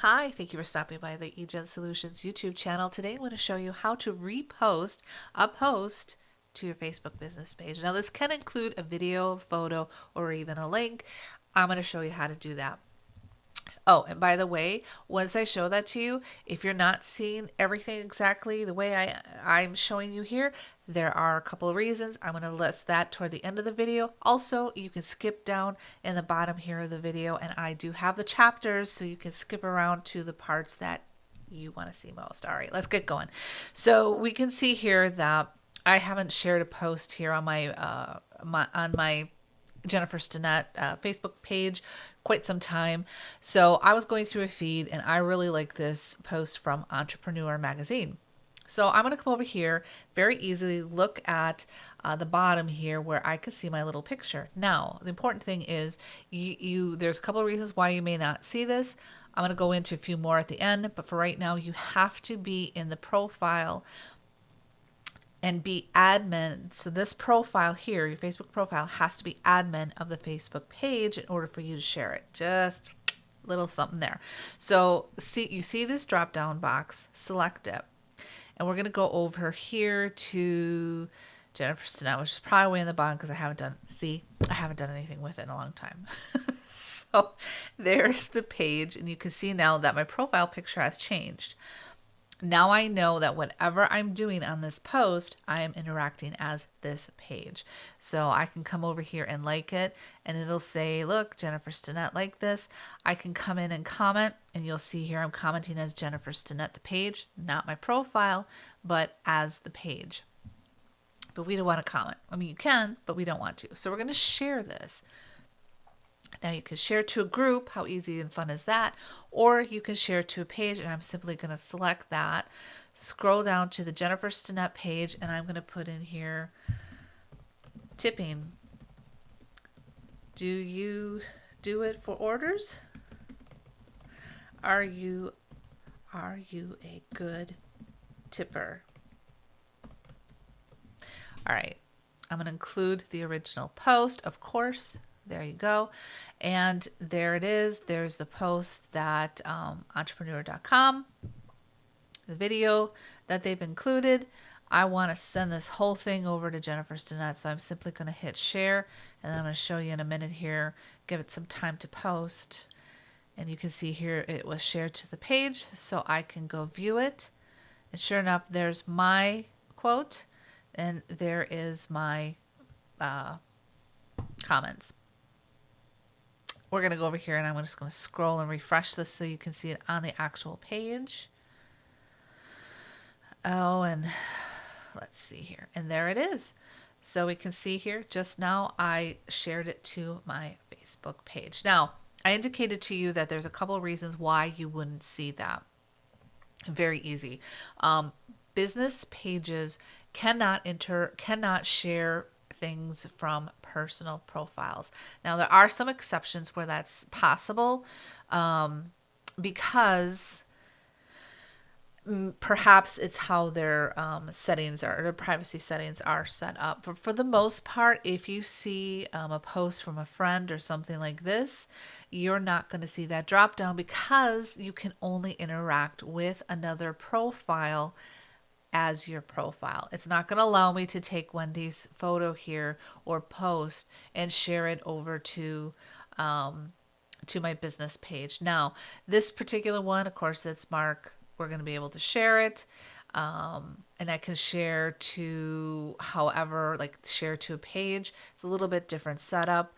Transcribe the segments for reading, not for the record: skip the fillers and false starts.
Hi, thank you for stopping by the eGen Solutions YouTube channel. Today I'm going to show you how to repost a post to your Facebook business page. Now this can include a video, photo, or even a link. I'm going to show you how to do that. Oh, and by the way, once I show that to you, if you're not seeing everything exactly the way I'm showing you here, there are a couple of reasons. I'm going to list that toward the end of the video. Also, you can skip down in the bottom here of the video, and I do have the chapters so you can skip around to the parts that you want to see most. All right, let's get going. So we can see here that I haven't shared a post here on my Jennifer Stinnett Facebook page quite some time. So I was going through a feed and I really like this post from Entrepreneur Magazine. So I'm going to come over here, very easily look at the bottom here where I can see my little picture. Now, the important thing is there's a couple of reasons why you may not see this. I'm going to go into a few more at the end, but for right now, you have to be in the profile and be admin. So this profile here, your Facebook profile, has to be admin of the Facebook page in order for you to share it. Just a little something there. So you see this drop down box, select it. And we're going to go over here to Jennifer Stinnett, which is probably way in the bottom because I haven't done anything with it in a long time. So there's the page, and you can see now that my profile picture has changed. Now I know that whatever I'm doing on this post, I am interacting as this page. So I can come over here and like it, and it'll say, look, Jennifer Stinnett liked this. I can come in and comment, and you'll see here I'm commenting as Jennifer Stinnett, the page, not my profile, but as the page. But we don't want to comment. I mean, you can, but we don't want to. So we're going to share this. Now you can share to a group, how easy and fun is that? Or you can share to a page, and I'm simply going to select that, scroll down to the Jennifer Stinnett page, and I'm going to put in here, tipping. Do you do it for orders? Are you a good tipper? All right, I'm going to include the original post, of course. There you go. And there it is. There's the post that entrepreneur.com, the video that they've included. I want to send this whole thing over to Jennifer Stinnett, so I'm simply going to hit share, and then I'm going to show you in a minute here, give it some time to post. And you can see here it was shared to the page, so I can go view it. And sure enough, there's my quote, and there is my comments. We're going to go over here, and I'm just going to scroll and refresh this so you can see it on the actual page. Oh, and let's see here. And there it is. So we can see here, just now I shared it to my Facebook page. Now, I indicated to you that there's a couple of reasons why you wouldn't see that. Very easy. Business pages cannot share things from personal profiles. Now, there are some exceptions where that's possible because perhaps it's how their their privacy settings are set up. But for the most part, if you see a post from a friend or something like this, you're not going to see that drop down because you can only interact with another profile as your profile. It's not going to allow me to take Wendy's photo here or post and share it over to my business page. Now, this particular one, of course, it's Mark. We're going to be able to share it. And I can share to share to a page. It's a little bit different setup.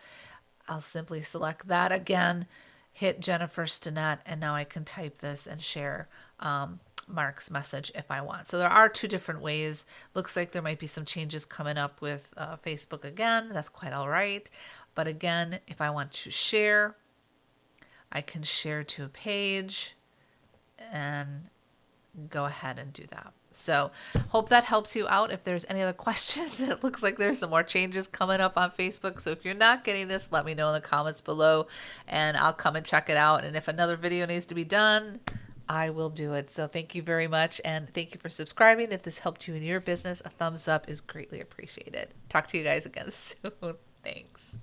I'll simply select that again, hit Jennifer Stinnett, and now I can type this and share Mark's message if I want. So there are two different ways. Looks like there might be some changes coming up with Facebook again. That's quite all right. But again, if I want to share, I can share to a page and go ahead and do that. So hope that helps you out. If there's any other questions, it looks like there's some more changes coming up on Facebook. So if you're not getting this, let me know in the comments below and I'll come and check it out. And if another video needs to be done, I will do it. So thank you very much. And thank you for subscribing. If this helped you in your business, a thumbs up is greatly appreciated. Talk to you guys again soon. Thanks.